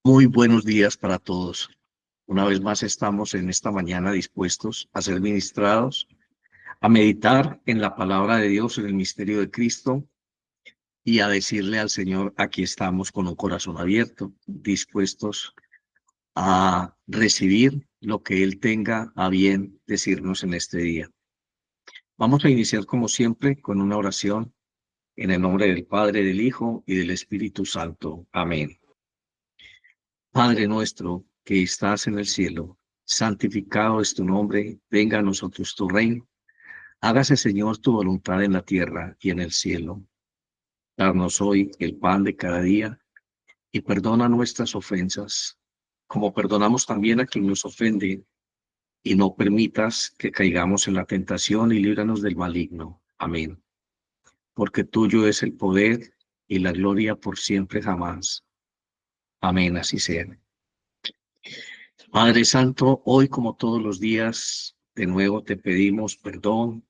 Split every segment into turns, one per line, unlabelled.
Muy buenos días para todos. Una vez más estamos en esta mañana dispuestos a ser ministrados, a meditar en la palabra de Dios, en el misterio de Cristo y a decirle al Señor, aquí estamos con un corazón abierto, dispuestos a recibir lo que Él tenga a bien decirnos en este día. Vamos a iniciar como siempre con una oración en el nombre del Padre, del Hijo y del Espíritu Santo. Amén. Padre nuestro que estás en el cielo, santificado es tu nombre, venga a nosotros tu reino. Hágase, Señor, tu voluntad en la tierra y en el cielo. Danos hoy el pan de cada día y perdona nuestras ofensas, como perdonamos también a quien nos ofende, y no permitas que caigamos en la tentación y líbranos del maligno. Amén. Porque tuyo es el poder y la gloria por siempre jamás. Amén, así sea. Padre Santo, hoy como todos los días, de nuevo te pedimos perdón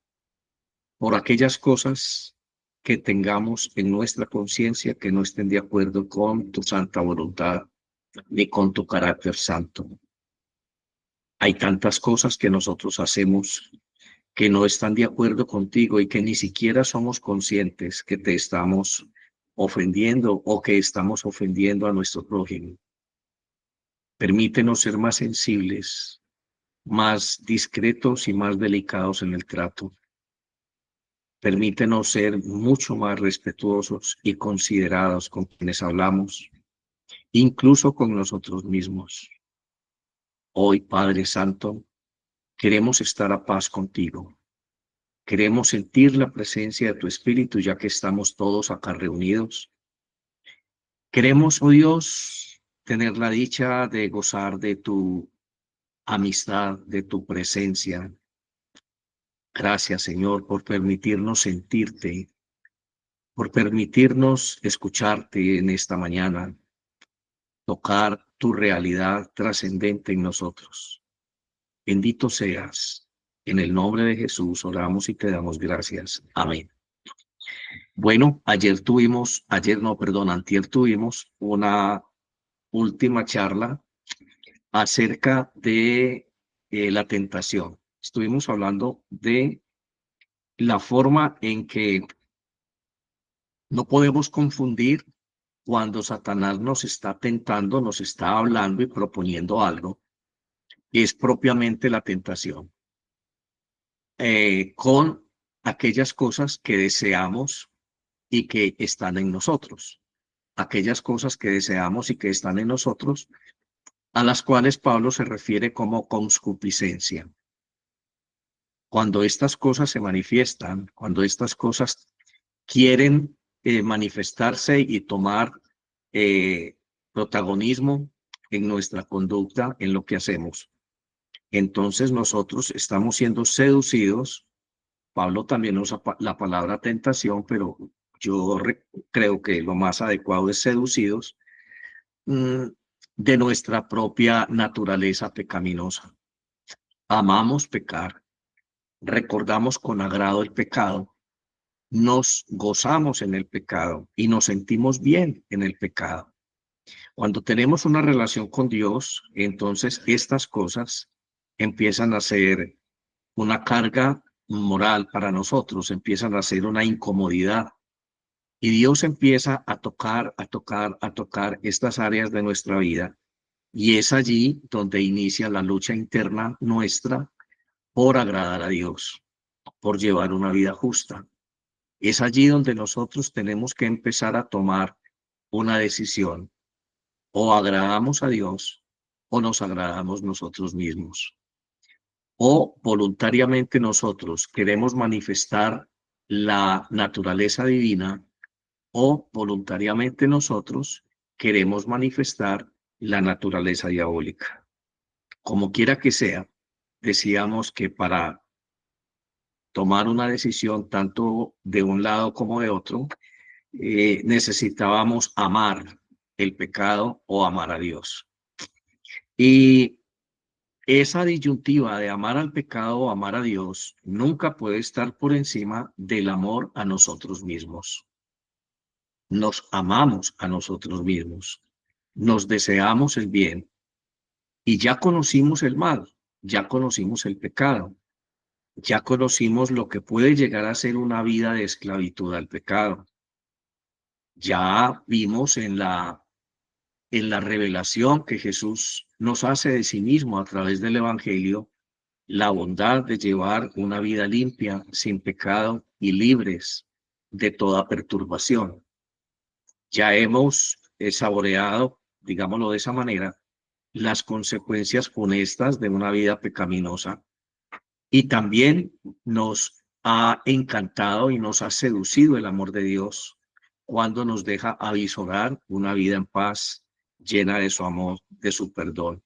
por aquellas cosas que tengamos en nuestra conciencia que no estén de acuerdo con tu santa voluntad ni con tu carácter santo. Hay tantas cosas que nosotros hacemos que no están de acuerdo contigo y que ni siquiera somos conscientes que te estamos ofendiendo o que estamos ofendiendo a nuestro prójimo. Permítenos ser más sensibles, más discretos y más delicados en el trato. Permítenos ser mucho más respetuosos y considerados con quienes hablamos, incluso con nosotros mismos. Hoy, Padre Santo, queremos estar a paz contigo. Queremos sentir la presencia de tu Espíritu, ya que estamos todos acá reunidos. Queremos, oh Dios, tener la dicha de gozar de tu amistad, de tu presencia. Gracias, Señor, por permitirnos sentirte, por permitirnos escucharte en esta mañana, tocar tu realidad trascendente en nosotros. Bendito seas. En el nombre de Jesús oramos y te damos gracias. Amén. Bueno, antier tuvimos una última charla acerca de la tentación. Estuvimos hablando de la forma en que no podemos confundir cuando Satanás nos está tentando, nos está hablando y proponiendo algo, es propiamente la tentación, con aquellas cosas que deseamos y que están en nosotros, aquellas cosas que deseamos y que están en nosotros, a las cuales Pablo se refiere como concupiscencia. Cuando estas cosas se manifiestan, cuando estas cosas quieren manifestarse y tomar protagonismo en nuestra conducta, en lo que hacemos. Entonces nosotros estamos siendo seducidos. Pablo también usa la palabra tentación, pero yo creo que lo más adecuado es seducidos de nuestra propia naturaleza pecaminosa. Amamos pecar, recordamos con agrado el pecado, nos gozamos en el pecado y nos sentimos bien en el pecado. Cuando tenemos una relación con Dios, entonces estas cosas empiezan a ser una carga moral para nosotros, empiezan a ser una incomodidad. Y Dios empieza a tocar estas áreas de nuestra vida. Y es allí donde inicia la lucha interna nuestra por agradar a Dios, por llevar una vida justa. Es allí donde nosotros tenemos que empezar a tomar una decisión. O agradamos a Dios o nos agradamos nosotros mismos. O voluntariamente nosotros queremos manifestar la naturaleza divina o voluntariamente nosotros queremos manifestar la naturaleza diabólica. Como quiera que sea, decíamos que para tomar una decisión tanto de un lado como de otro, necesitábamos amar el pecado o amar a Dios. Y esa disyuntiva de amar al pecado o amar a Dios nunca puede estar por encima del amor a nosotros mismos. Nos amamos a nosotros mismos. nos deseamos el bien y ya conocimos el mal, ya conocimos el pecado, ya conocimos lo que puede llegar a ser una vida de esclavitud al pecado. Ya vimos en la revelación que Jesús nos hace de sí mismo a través del Evangelio, la bondad de llevar una vida limpia, sin pecado y libres de toda perturbación. Ya hemos saboreado, digámoslo de esa manera, las consecuencias funestas de una vida pecaminosa y también nos ha encantado y nos ha seducido el amor de Dios cuando nos deja avisorar una vida en paz, llena de su amor, de su perdón.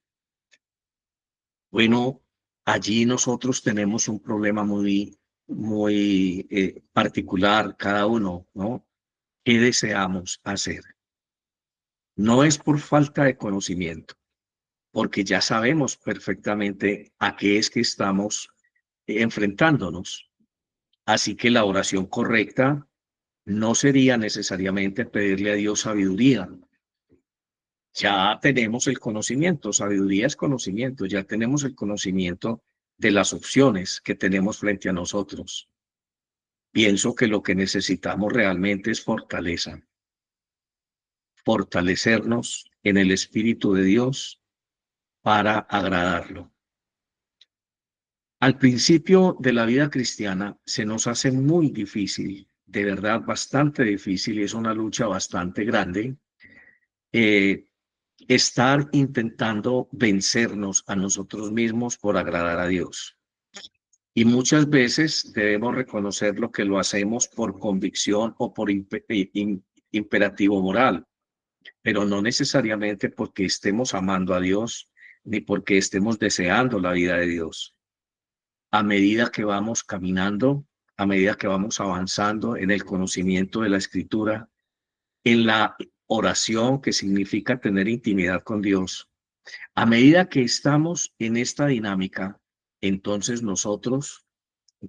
Bueno, allí nosotros tenemos un problema muy particular, cada uno, ¿no? ¿Qué deseamos hacer? No es por falta de conocimiento, porque ya sabemos perfectamente a qué es que estamos enfrentándonos. Así que la oración correcta no sería necesariamente pedirle a Dios sabiduría. Ya tenemos el conocimiento, sabiduría es conocimiento, ya tenemos el conocimiento de las opciones que tenemos frente a nosotros. Pienso que lo que necesitamos realmente es fortaleza, fortalecernos en el Espíritu de Dios para agradarlo. Al principio de la vida cristiana se nos hace muy difícil, de verdad bastante difícil, y es una lucha bastante grande, eh, estar intentando vencernos a nosotros mismos por agradar a Dios. Y muchas veces debemos reconocer lo que lo hacemos por convicción o por imperativo moral, pero no necesariamente porque estemos amando a Dios ni porque estemos deseando la vida de Dios. A medida que vamos caminando, a medida que vamos avanzando en el conocimiento de la Escritura, en la oración, que significa tener intimidad con Dios, a medida que estamos en esta dinámica, entonces nosotros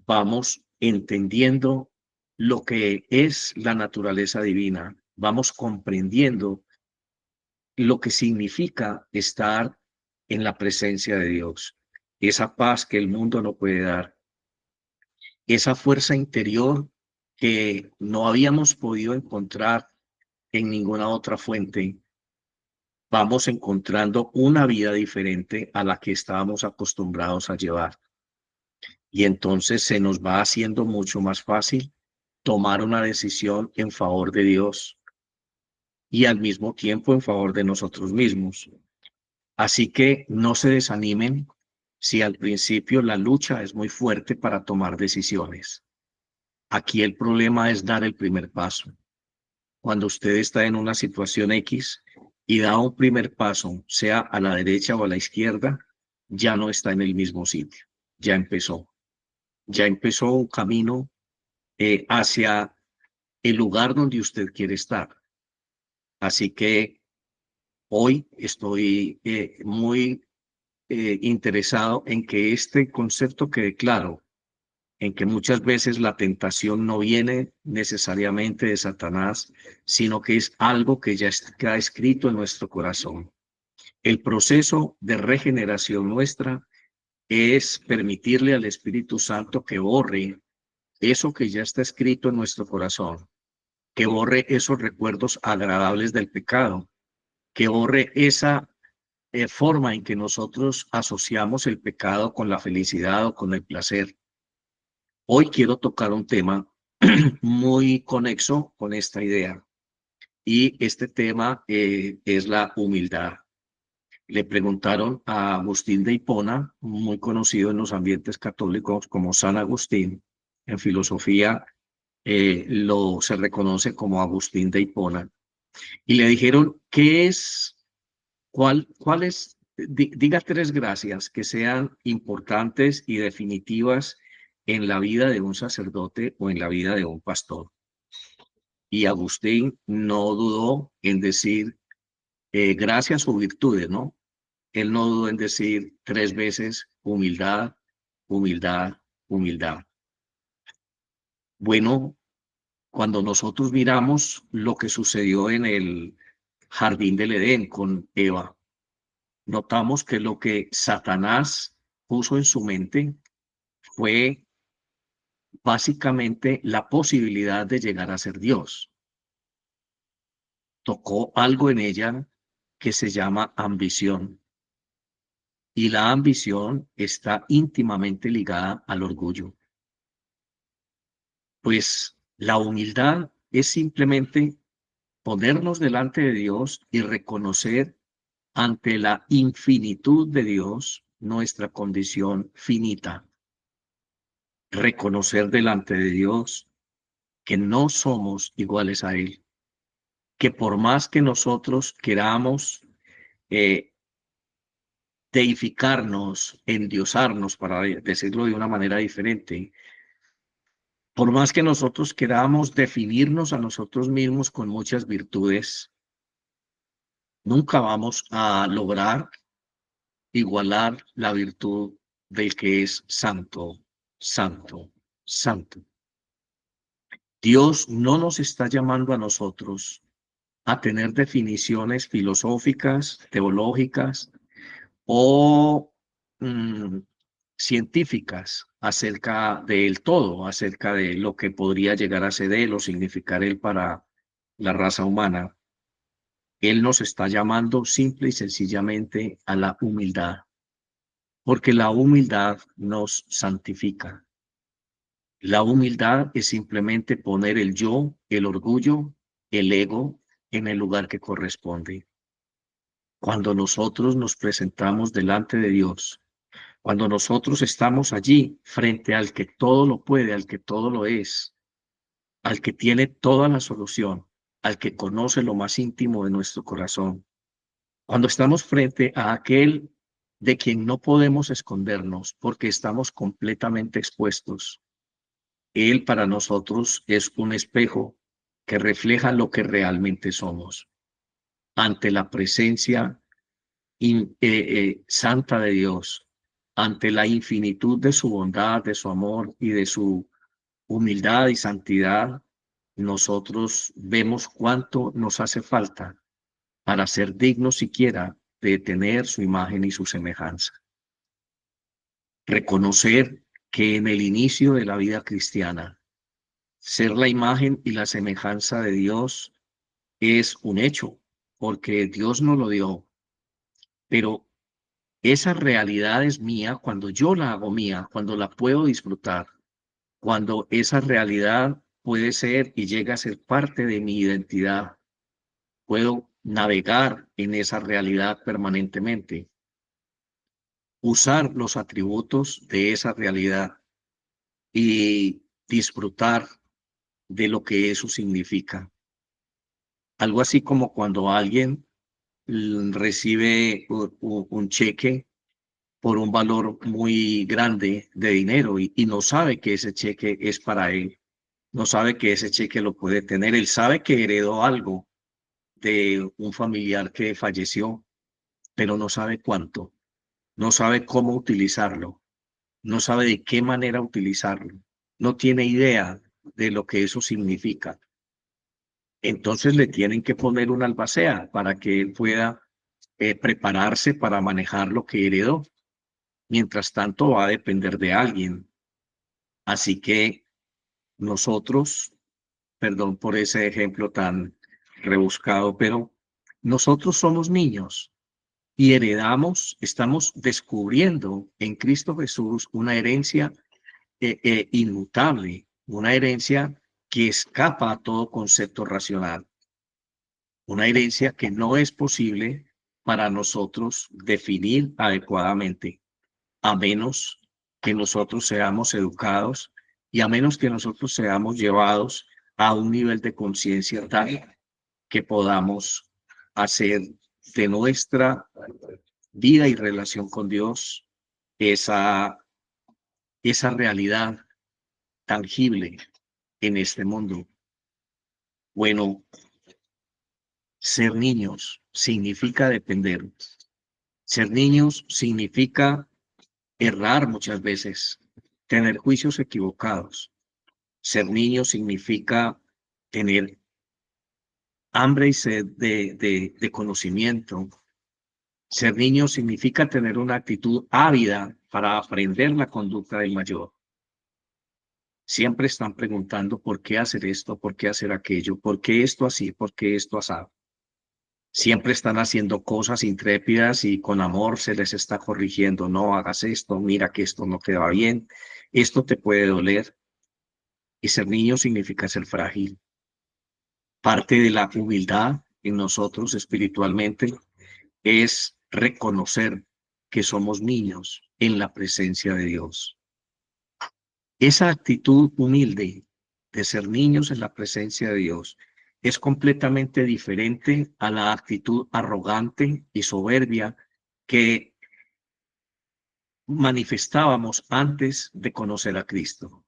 vamos entendiendo lo que es la naturaleza divina, vamos comprendiendo lo que significa estar en la presencia de Dios, esa paz que el mundo no puede dar, esa fuerza interior que no habíamos podido encontrar en ninguna otra fuente. Vamos encontrando una vida diferente a la que estábamos acostumbrados a llevar. Y entonces se nos va haciendo mucho más fácil tomar una decisión en favor de Dios y al mismo tiempo en favor de nosotros mismos. Así que no se desanimen si al principio la lucha es muy fuerte para tomar decisiones. Aquí el problema es dar el primer paso. Cuando usted está en una situación X y da un primer paso, sea a la derecha o a la izquierda, ya no está en el mismo sitio, ya empezó. Ya empezó un camino hacia el lugar donde usted quiere estar. Así que hoy estoy muy interesado en que este concepto quede claro, en que muchas veces la tentación no viene necesariamente de Satanás, sino que es algo que ya está escrito en nuestro corazón. El proceso de regeneración nuestra es permitirle al Espíritu Santo que borre eso que ya está escrito en nuestro corazón, que borre esos recuerdos agradables del pecado, que borre esa forma en que nosotros asociamos el pecado con la felicidad o con el placer. Hoy quiero tocar un tema muy conexo con esta idea y este tema es la humildad. Le preguntaron a Agustín de Hipona, muy conocido en los ambientes católicos como San Agustín, en filosofía se reconoce como Agustín de Hipona, y le dijeron, ¿qué es, cuál es, diga tres gracias que sean importantes y definitivas en la vida de un sacerdote o en la vida de un pastor? Y Agustín no dudó en decir gracias o virtudes, ¿no? Él no dudó en decir tres veces humildad, humildad, humildad. Bueno, cuando nosotros miramos lo que sucedió en el jardín del Edén con Eva. Notamos que lo que Satanás puso en su mente fue básicamente la posibilidad de llegar a ser Dios. Tocó algo en ella que se llama ambición. Y la ambición está íntimamente ligada al orgullo. Pues la humildad es simplemente ponernos delante de Dios y reconocer ante la infinitud de Dios nuestra condición finita. Reconocer delante de Dios que no somos iguales a Él, que por más que nosotros queramos deificarnos, endiosarnos, para decirlo de una manera diferente, por más que nosotros queramos definirnos a nosotros mismos con muchas virtudes, nunca vamos a lograr igualar la virtud del que es santo, santo, santo. Dios no nos está llamando a nosotros a tener definiciones filosóficas, teológicas o científicas acerca del todo, acerca de lo que podría llegar a ser Él o significar Él para la raza humana. Él nos está llamando simple y sencillamente a la humildad, porque la humildad nos santifica. La humildad es simplemente poner el yo, el orgullo, el ego en el lugar que corresponde. Cuando nosotros nos presentamos delante de Dios, cuando nosotros estamos allí frente al que todo lo puede, al que todo lo es, al que tiene toda la solución, al que conoce lo más íntimo de nuestro corazón, cuando estamos frente a aquel de quien no podemos escondernos porque estamos completamente expuestos, Él para nosotros es un espejo que refleja lo que realmente somos ante la presencia santa de Dios, ante la infinitud de su bondad, de su amor y de su humildad y santidad. Nosotros vemos cuánto nos hace falta para ser dignos siquiera de tener su imagen y su semejanza. Reconocer que en el inicio de la vida cristiana, ser la imagen y la semejanza de Dios es un hecho, porque Dios nos lo dio, pero esa realidad es mía cuando yo la hago mía, cuando la puedo disfrutar, cuando esa realidad puede ser y llega a ser parte de mi identidad. Puedo navegar en esa realidad permanentemente, usar los atributos de esa realidad y disfrutar de lo que eso significa. Algo así como cuando alguien recibe un cheque por un valor muy grande de dinero y no sabe que ese cheque es para él, no sabe que ese cheque lo puede tener, él sabe que heredó algo de un familiar que falleció, pero no sabe cuánto, no sabe cómo utilizarlo, no sabe de qué manera utilizarlo, no tiene idea de lo que eso significa. Entonces le tienen que poner una albacea para que él pueda prepararse para manejar lo que heredó. Mientras tanto, va a depender de alguien. Así que nosotros, perdón por ese ejemplo tan rebuscado, pero nosotros somos niños y heredamos, estamos descubriendo en Cristo Jesús una herencia inmutable, una herencia que escapa a todo concepto racional, una herencia que no es posible para nosotros definir adecuadamente, a menos que nosotros seamos educados y a menos que nosotros seamos llevados a un nivel de conciencia tal que podamos hacer de nuestra vida y relación con Dios esa realidad tangible en este mundo. Bueno, ser niños significa depender. Ser niños significa errar muchas veces, tener juicios equivocados. Ser niño significa tener hambre y sed de conocimiento. Ser niño significa tener una actitud ávida para aprender la conducta del mayor. Siempre están preguntando por qué hacer esto, por qué hacer aquello, por qué esto así, por qué esto así. Siempre están haciendo cosas intrépidas y con amor se les está corrigiendo. No hagas esto, mira que esto no te va bien, esto te puede doler. Y ser niño significa ser frágil. Parte de la humildad en nosotros espiritualmente es reconocer que somos niños en la presencia de Dios. Esa actitud humilde de ser niños en la presencia de Dios es completamente diferente a la actitud arrogante y soberbia que manifestábamos antes de conocer a Cristo.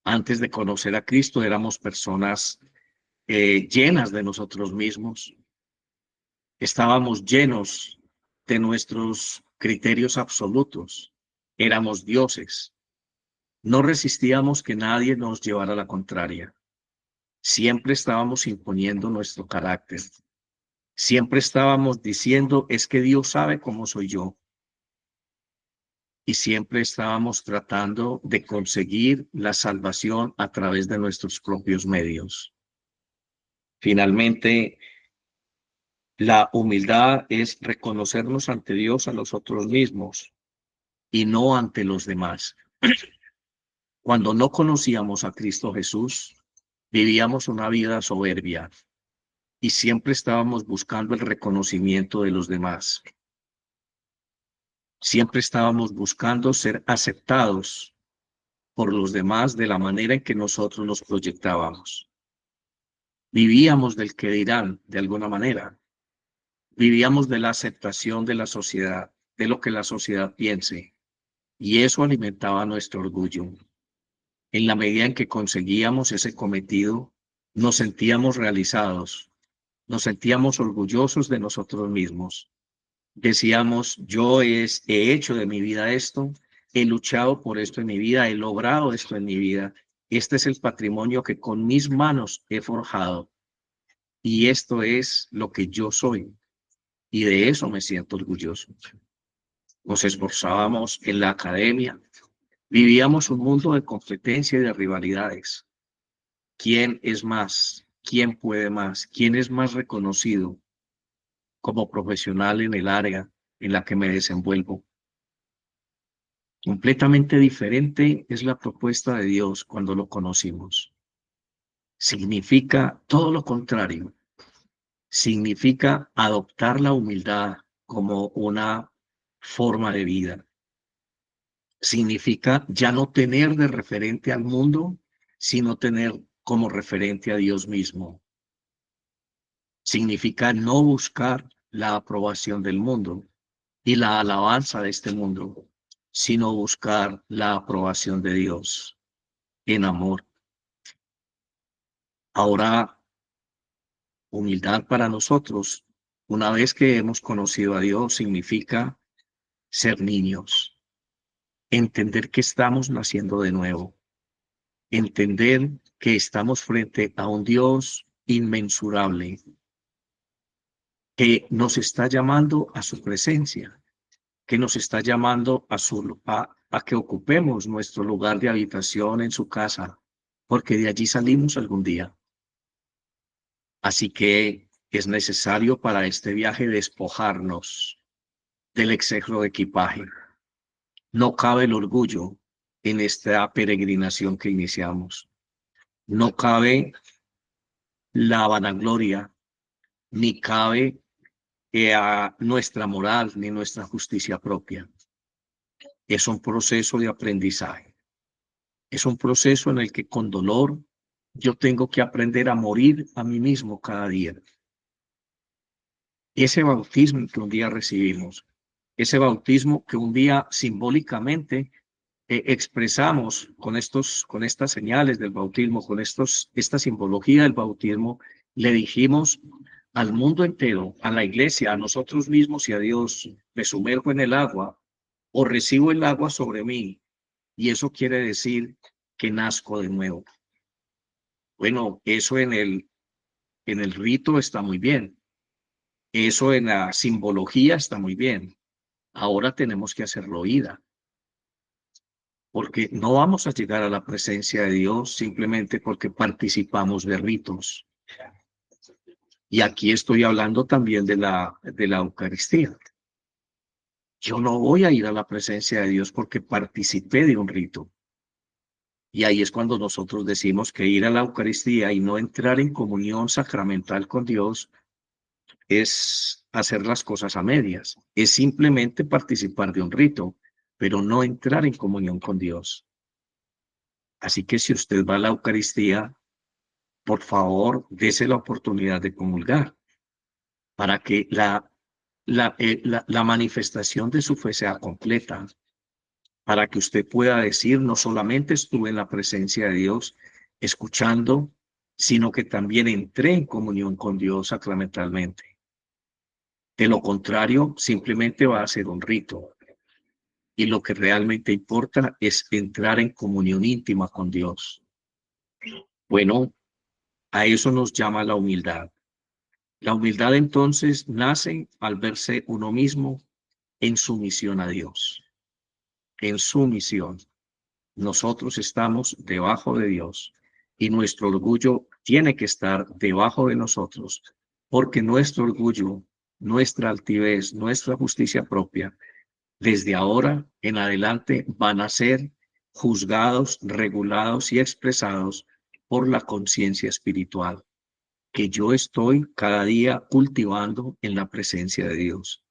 Antes de conocer a Cristo éramos personas llenas de nosotros mismos. Estábamos llenos de nuestros criterios absolutos. Éramos dioses. No resistíamos que nadie nos llevara la contraria. Siempre estábamos imponiendo nuestro carácter. Siempre estábamos diciendo, es que Dios sabe cómo soy yo. Y siempre estábamos tratando de conseguir la salvación a través de nuestros propios medios. Finalmente, la humildad es reconocernos ante Dios a nosotros mismos y no ante los demás. Cuando no conocíamos a Cristo Jesús, vivíamos una vida soberbia y siempre estábamos buscando el reconocimiento de los demás. Siempre estábamos buscando ser aceptados por los demás de la manera en que nosotros nos proyectábamos. Vivíamos del que dirán, de alguna manera. Vivíamos de la aceptación de la sociedad, de lo que la sociedad piense, y eso alimentaba nuestro orgullo. En la medida en que conseguíamos ese cometido, nos sentíamos realizados, nos sentíamos orgullosos de nosotros mismos. Decíamos, yo he hecho de mi vida esto, he luchado por esto en mi vida, he logrado esto en mi vida. Este es el patrimonio que con mis manos he forjado y esto es lo que yo soy y de eso me siento orgulloso. Nos esforzábamos en la academia, vivíamos un mundo de competencia y de rivalidades. ¿Quién es más? ¿Quién puede más? ¿Quién es más reconocido como profesional en el área en la que me desenvuelvo? Completamente diferente es la propuesta de Dios cuando lo conocimos. Significa todo lo contrario. Significa adoptar la humildad como una forma de vida. Significa ya no tener de referente al mundo, sino tener como referente a Dios mismo. Significa no buscar la aprobación del mundo y la alabanza de este mundo, sino buscar la aprobación de Dios en amor. Ahora, humildad para nosotros, una vez que hemos conocido a Dios, significa ser niños, entender que estamos naciendo de nuevo, entender que estamos frente a un Dios inmensurable que nos está llamando a su presencia, que nos está llamando a que ocupemos nuestro lugar de habitación en su casa, porque de allí salimos algún día. Así que es necesario para este viaje despojarnos del exceso de equipaje. No cabe el orgullo en esta peregrinación que iniciamos. No cabe la vanagloria, ni cabe a nuestra moral, ni nuestra justicia propia. Es un proceso de aprendizaje. Es un proceso en el que con dolor yo tengo que aprender a morir a mí mismo cada día. Ese bautismo que un día recibimos, ese bautismo que un día simbólicamente expresamos con estas señales del bautismo, esta simbología del bautismo, le dijimos al mundo entero, a la iglesia, a nosotros mismos y a Dios, me sumerjo en el agua o recibo el agua sobre mí, y eso quiere decir que nazco de nuevo. Bueno, eso en el en el rito está muy bien. Eso en la simbología está muy bien. Ahora tenemos que hacerlo oída, porque no vamos a llegar a la presencia de Dios simplemente porque participamos de ritos. Y aquí estoy hablando también de la Eucaristía. Yo no voy a ir a la presencia de Dios porque participé de un rito. Y ahí es cuando nosotros decimos que ir a la Eucaristía y no entrar en comunión sacramental con Dios es hacer las cosas a medias, es simplemente participar de un rito, pero no entrar en comunión con Dios. Así que si usted va a la Eucaristía, por favor, dése la oportunidad de comulgar para que la manifestación de su fe sea completa, para que usted pueda decir, no solamente estuve en la presencia de Dios escuchando, sino que también entré en comunión con Dios sacramentalmente. De lo contrario, simplemente va a ser un rito. Y lo que realmente importa es entrar en comunión íntima con Dios. Bueno, a eso nos llama la humildad. La humildad entonces nace al verse uno mismo en sumisión a Dios, en sumisión. Nosotros estamos debajo de Dios y nuestro orgullo tiene que estar debajo de nosotros, porque nuestro orgullo, nuestra altivez, nuestra justicia propia, desde ahora en adelante van a ser juzgados, regulados y expresados por la conciencia espiritual que yo estoy cada día cultivando en la presencia de Dios.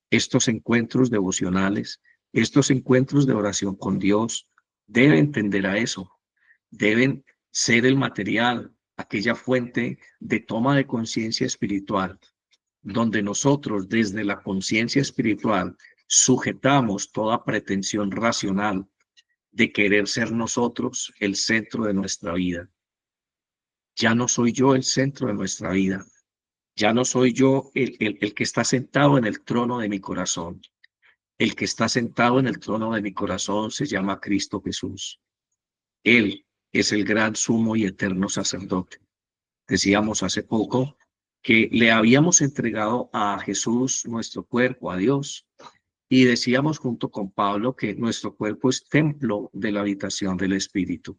Estos encuentros devocionales, estos encuentros de oración con Dios, deben tender a eso, deben ser el material, aquella fuente de toma de conciencia espiritual, donde nosotros desde la conciencia espiritual sujetamos toda pretensión racional de querer ser nosotros el centro de nuestra vida. Ya no soy yo el centro de nuestra vida. Ya no soy yo el que está sentado en el trono de mi corazón. El que está sentado en el trono de mi corazón se llama Cristo Jesús. Él es el gran sumo y eterno sacerdote. Decíamos hace poco que le habíamos entregado a Jesús nuestro cuerpo, a Dios, y decíamos junto con Pablo que nuestro cuerpo es templo de la habitación del Espíritu.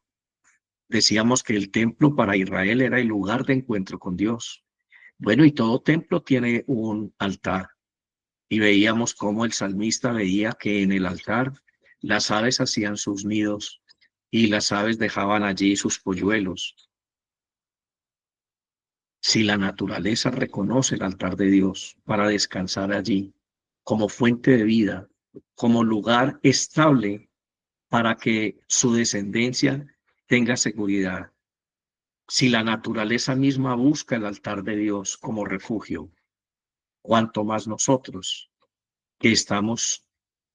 Decíamos que el templo para Israel era el lugar de encuentro con Dios. Bueno, y todo templo tiene un altar. Y veíamos cómo el salmista veía que en el altar las aves hacían sus nidos y las aves dejaban allí sus polluelos. Si la naturaleza reconoce el altar de Dios para descansar allí como fuente de vida, como lugar estable para que su descendencia tenga seguridad, si la naturaleza misma busca el altar de Dios como refugio, cuanto más nosotros que estamos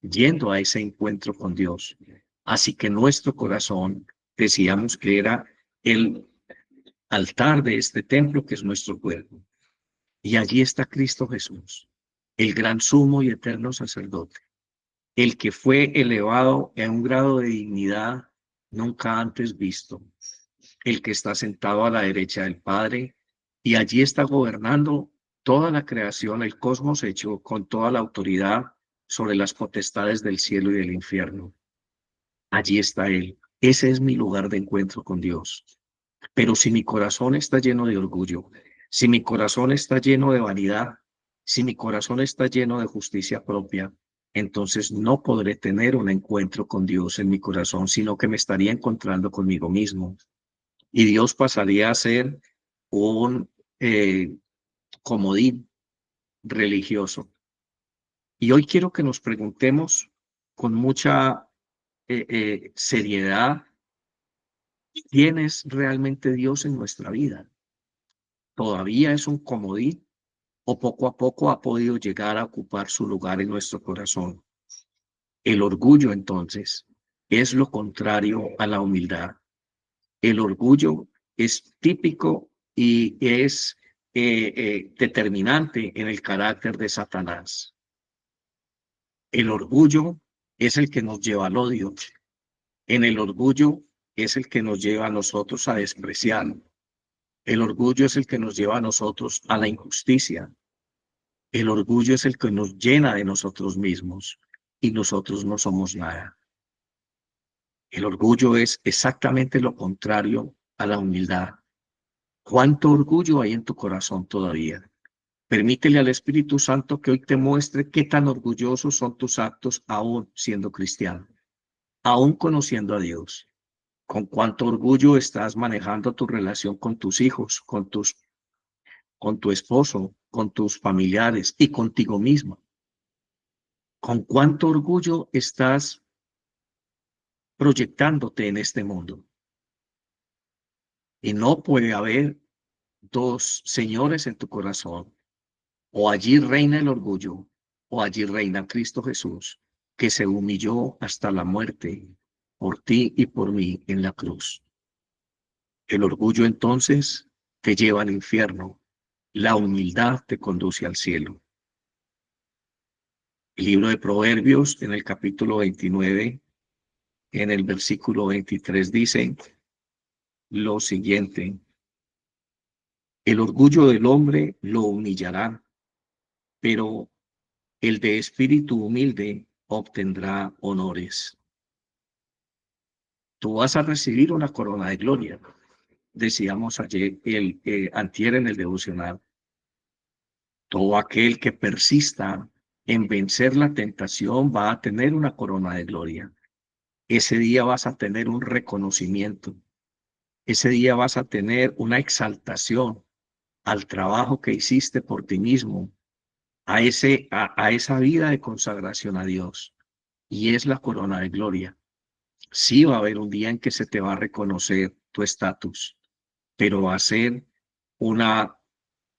yendo a ese encuentro con Dios. Así que nuestro corazón, decíamos que era el altar de este templo que es nuestro cuerpo. Y allí está Cristo Jesús, el gran sumo y eterno sacerdote, el que fue elevado a un grado de dignidad nunca antes visto, el que está sentado a la derecha del Padre y allí está gobernando toda la creación, el cosmos hecho con toda la autoridad sobre las potestades del cielo y del infierno. Allí está Él. Ese es mi lugar de encuentro con Dios. Pero si mi corazón está lleno de orgullo, si mi corazón está lleno de vanidad, si mi corazón está lleno de justicia propia, entonces no podré tener un encuentro con Dios en mi corazón, sino que me estaría encontrando conmigo mismo. Y Dios pasaría a ser un comodín religioso. Y hoy quiero que nos preguntemos con mucha seriedad, ¿quién es realmente Dios en nuestra vida? ¿Todavía es un comodín o poco a poco ha podido llegar a ocupar su lugar en nuestro corazón? El orgullo, entonces, es lo contrario a la humildad. El orgullo es típico y es determinante en el carácter de Satanás. El orgullo es el que nos lleva al odio. En el orgullo es el que nos lleva a nosotros a despreciar. El orgullo es el que nos lleva a nosotros a la injusticia. El orgullo es el que nos llena de nosotros mismos y nosotros no somos nada. El orgullo es exactamente lo contrario a la humildad. ¿Cuánto orgullo hay en tu corazón todavía? Permítele al Espíritu Santo que hoy te muestre qué tan orgullosos son tus actos aún siendo cristiano, aún conociendo a Dios. Con cuánto orgullo estás manejando tu relación con tus hijos, con tu esposo, con tus familiares y contigo mismo. Con cuánto orgullo estás proyectándote en este mundo. Y no puede haber dos señores en tu corazón. O allí reina el orgullo, o allí reina Cristo Jesús, que se humilló hasta la muerte por ti y por mí en la cruz. El orgullo entonces te lleva al infierno. La humildad te conduce al cielo. El libro de Proverbios, en el capítulo 29, en el versículo 23, dice lo siguiente: el orgullo del hombre lo humillará, pero el de espíritu humilde obtendrá honores. Tú vas a recibir una corona de gloria. Decíamos ayer, antier en el devocional, todo aquel que persista en vencer la tentación va a tener una corona de gloria. Ese día vas a tener un reconocimiento. Ese día vas a tener una exaltación al trabajo que hiciste por ti mismo, a esa vida de consagración a Dios. Y es la corona de gloria. Sí va a haber un día en que se te va a reconocer tu estatus, pero va a ser una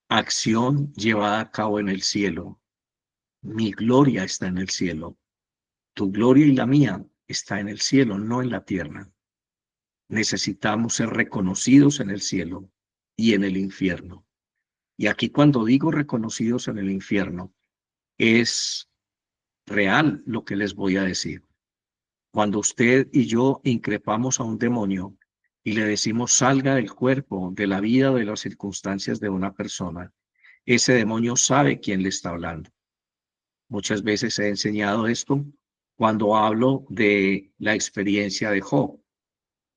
acción llevada a cabo en el cielo. Mi gloria está en el cielo. Tu gloria y la mía está en el cielo, no en la tierra. Necesitamos ser reconocidos en el cielo y en el infierno. Y aquí cuando digo reconocidos en el infierno, es real lo que les voy a decir. Cuando usted y yo increpamos a un demonio y le decimos salga del cuerpo, de la vida, de las circunstancias de una persona, ese demonio sabe quién le está hablando. Muchas veces he enseñado esto cuando hablo de la experiencia de Job.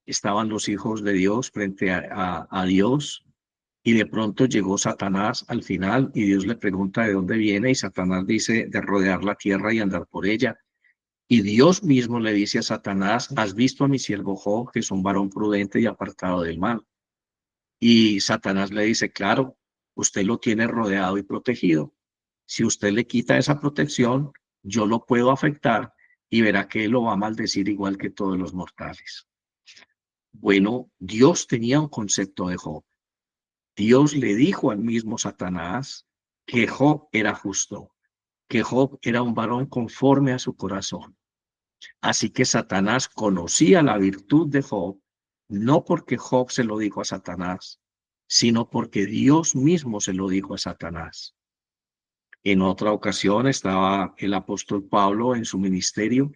Estaban los hijos de Dios frente a Dios y de pronto llegó Satanás al final y Dios le pregunta de dónde viene y Satanás dice de rodear la tierra y andar por ella. Y Dios mismo le dice a Satanás, ¿has visto a mi siervo Job, que es un varón prudente y apartado del mal? Y Satanás le dice, claro, usted lo tiene rodeado y protegido. Si usted le quita esa protección, yo lo puedo afectar y verá que él lo va a maldecir igual que todos los mortales. Bueno, Dios tenía un concepto de Job. Dios le dijo al mismo Satanás que Job era justo, que Job era un varón conforme a su corazón. Así que Satanás conocía la virtud de Job, no porque Job se lo dijo a Satanás, sino porque Dios mismo se lo dijo a Satanás. En otra ocasión estaba el apóstol Pablo en su ministerio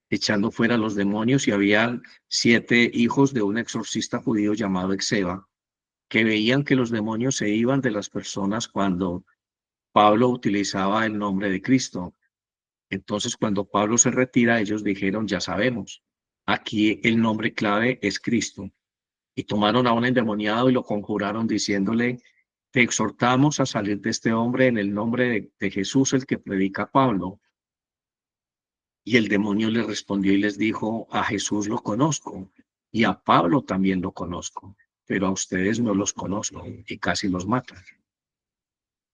echando fuera los demonios y había 7 hijos de un exorcista judío llamado Exeba que veían que los demonios se iban de las personas cuando Pablo utilizaba el nombre de Cristo. Entonces, cuando Pablo se retira, ellos dijeron, ya sabemos, aquí el nombre clave es Cristo. Y tomaron a un endemoniado y lo conjuraron diciéndole, te exhortamos a salir de este hombre en el nombre de Jesús, el que predica Pablo. Y el demonio le respondió y les dijo, a Jesús lo conozco y a Pablo también lo conozco, pero a ustedes no los conozco, y casi los matan.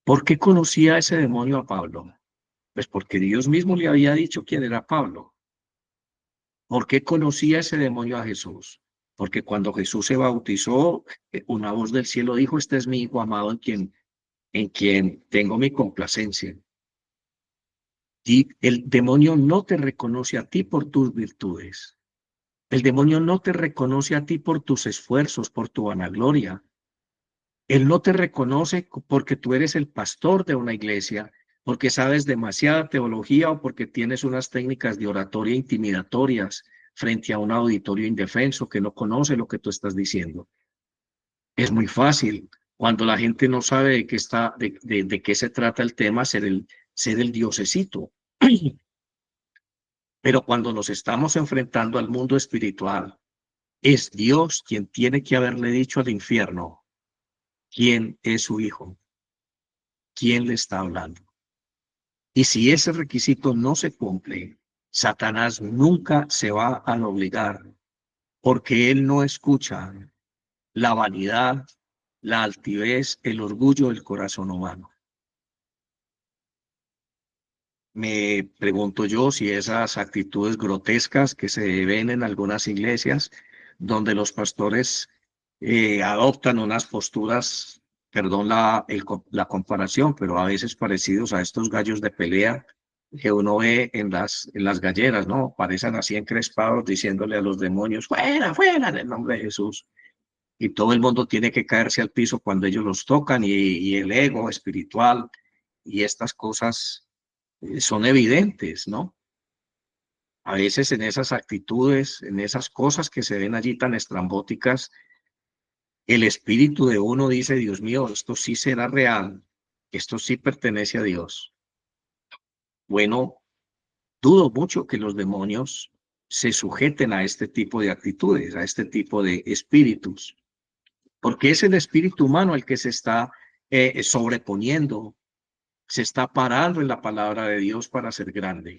¿Por qué conocía ese demonio a Pablo? Pues porque Dios mismo le había dicho quién era Pablo. ¿Por qué conocía ese demonio a Jesús? Porque cuando Jesús se bautizó, una voz del cielo dijo, este es mi hijo amado en quien tengo mi complacencia. Y el demonio no te reconoce a ti por tus virtudes. El demonio no te reconoce a ti por tus esfuerzos, por tu vanagloria. Él no te reconoce porque tú eres el pastor de una iglesia, porque sabes demasiada teología o porque tienes unas técnicas de oratoria intimidatorias frente a un auditorio indefenso que no conoce lo que tú estás diciendo. Es muy fácil. Cuando la gente no sabe de qué está, de qué se trata el tema, ser el diosecito. Pero cuando nos estamos enfrentando al mundo espiritual, es Dios quien tiene que haberle dicho al infierno quién es su hijo, quién le está hablando. Y si ese requisito no se cumple, Satanás nunca se va a obligar, porque él no escucha la vanidad, la altivez, el orgullo del corazón humano. Me pregunto yo si esas actitudes grotescas que se ven en algunas iglesias, donde los pastores adoptan unas posturas, perdón la comparación, pero a veces parecidos a estos gallos de pelea que uno ve en las galleras, ¿no? Parecen así encrespados diciéndole a los demonios, fuera, fuera, en el nombre de Jesús. Y todo el mundo tiene que caerse al piso cuando ellos los tocan y el ego espiritual y estas cosas son evidentes, ¿no? A veces en esas actitudes, en esas cosas que se ven allí tan estrambóticas, el espíritu de uno dice, Dios mío, esto sí será real, esto sí pertenece a Dios. Bueno, dudo mucho que los demonios se sujeten a este tipo de actitudes, a este tipo de espíritus, porque es el espíritu humano el que se está sobreponiendo, se está parando en la palabra de Dios para ser grande.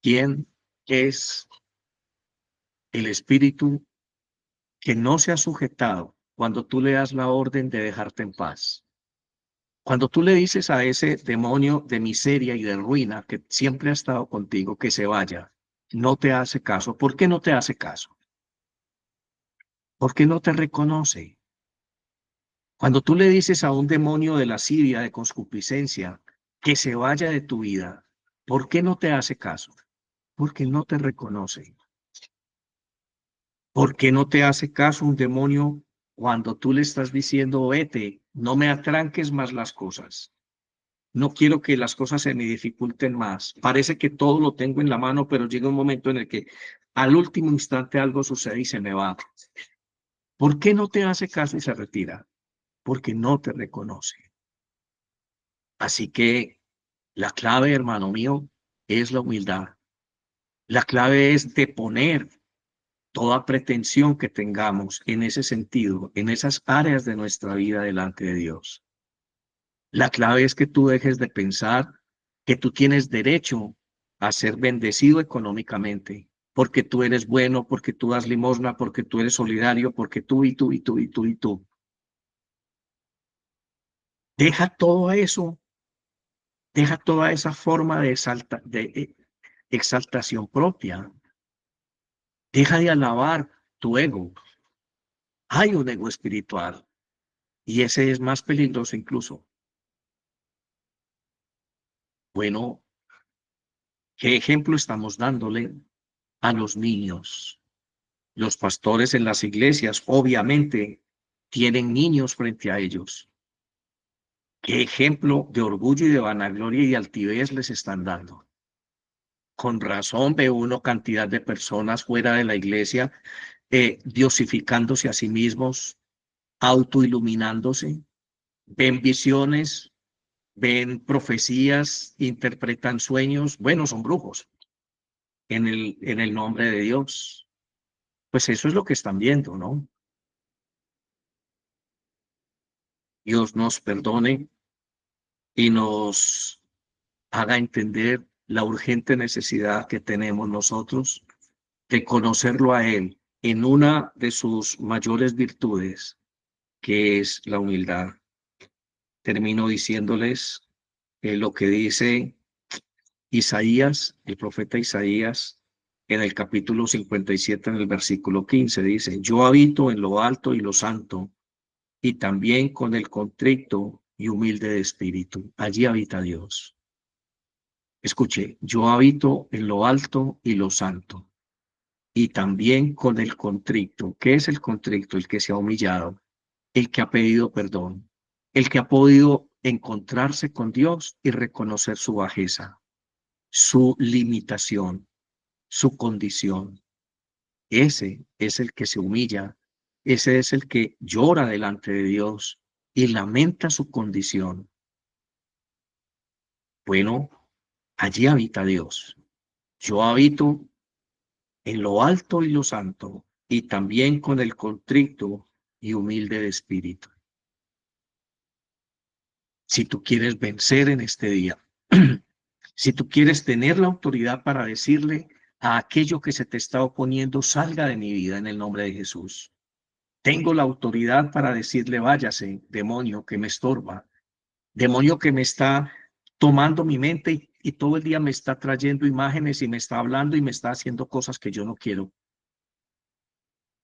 ¿Quién es el espíritu que no se ha sujetado cuando tú le das la orden de dejarte en paz? Cuando tú le dices a ese demonio de miseria y de ruina que siempre ha estado contigo que se vaya, no te hace caso. ¿Por qué no te hace caso? Porque no te reconoce. Cuando tú le dices a un demonio de lascivia, de concupiscencia, que se vaya de tu vida, ¿por qué no te hace caso? Porque no te reconoce. ¿Por qué no te hace caso un demonio cuando tú le estás diciendo, vete, no me atranques más las cosas? No quiero que las cosas se me dificulten más. Parece que todo lo tengo en la mano, pero llega un momento en el que al último instante algo sucede y se me va. ¿Por qué no te hace caso y se retira? Porque no te reconoce. Así que la clave, hermano mío, es la humildad. La clave es deponer toda pretensión que tengamos en ese sentido, en esas áreas de nuestra vida delante de Dios. La clave es que tú dejes de pensar que tú tienes derecho a ser bendecido económicamente, porque tú eres bueno, porque tú das limosna, porque tú eres solidario, porque tú y tú y tú y tú y tú. Deja todo eso, deja toda esa forma de exaltación propia. Deja de alabar tu ego. Hay un ego espiritual y ese es más peligroso incluso. Bueno, ¿qué ejemplo estamos dándole a los niños? Los pastores en las iglesias, obviamente, tienen niños frente a ellos. ¿Qué ejemplo de orgullo y de vanagloria y de altivez les están dando? Con razón ve uno cantidad de personas fuera de la iglesia diosificándose a sí mismos, autoiluminándose, ven visiones, ven profecías, interpretan sueños. Bueno, son brujos en el nombre de Dios. Pues eso es lo que están viendo, ¿no? Dios nos perdone y nos haga entender la urgente necesidad que tenemos nosotros de conocerlo a Él en una de sus mayores virtudes, que es la humildad. Termino diciéndoles lo que dice Isaías, el profeta Isaías, en el capítulo 57, en el versículo 15, dice, yo habito en lo alto y lo santo, y también con el contrito y humilde de espíritu. Allí habita Dios. Escuche, yo habito en lo alto y lo santo, y también con el contrito. ¿Qué es el contrito? El que se ha humillado, el que ha pedido perdón, el que ha podido encontrarse con Dios y reconocer su bajeza, su limitación, su condición. Ese es el que se humilla Ese es el que llora delante de Dios y lamenta su condición. Bueno, allí habita Dios. Yo habito en lo alto y lo santo, y también con el contrito y humilde de espíritu. Si tú quieres vencer en este día, si tú quieres tener la autoridad para decirle a aquello que se te está oponiendo, salga de mi vida en el nombre de Jesús. Tengo la autoridad para decirle, váyase, demonio que me estorba, demonio que me está tomando mi mente y todo el día me está trayendo imágenes y me está hablando y me está haciendo cosas que yo no quiero.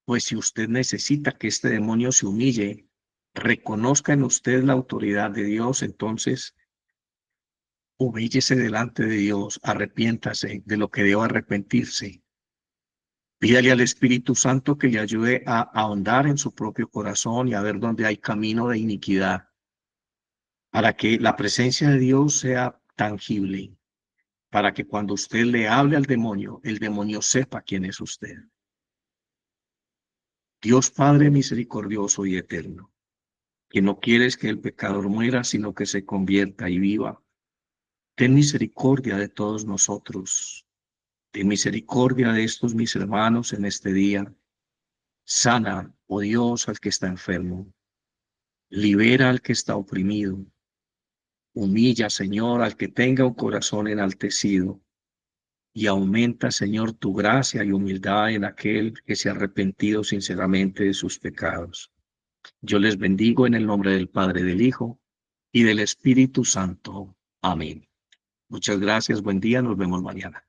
Pues si usted necesita que este demonio se humille, reconozca en usted la autoridad de Dios, entonces humíllese delante de Dios, arrepiéntase de lo que deba arrepentirse. Pídale al Espíritu Santo que le ayude a ahondar en su propio corazón y a ver dónde hay camino de iniquidad, para que la presencia de Dios sea tangible, para que cuando usted le hable al demonio, el demonio sepa quién es usted. Dios Padre misericordioso y eterno, que no quieres que el pecador muera, sino que se convierta y viva. Ten misericordia de todos nosotros. Ten misericordia de estos mis hermanos en este día. Sana, oh Dios, al que está enfermo. Libera al que está oprimido. Humilla, Señor, al que tenga un corazón enaltecido. Y aumenta, Señor, tu gracia y humildad en aquel que se ha arrepentido sinceramente de sus pecados. Yo les bendigo en el nombre del Padre, del Hijo y del Espíritu Santo. Amén. Muchas gracias, buen día, nos vemos mañana.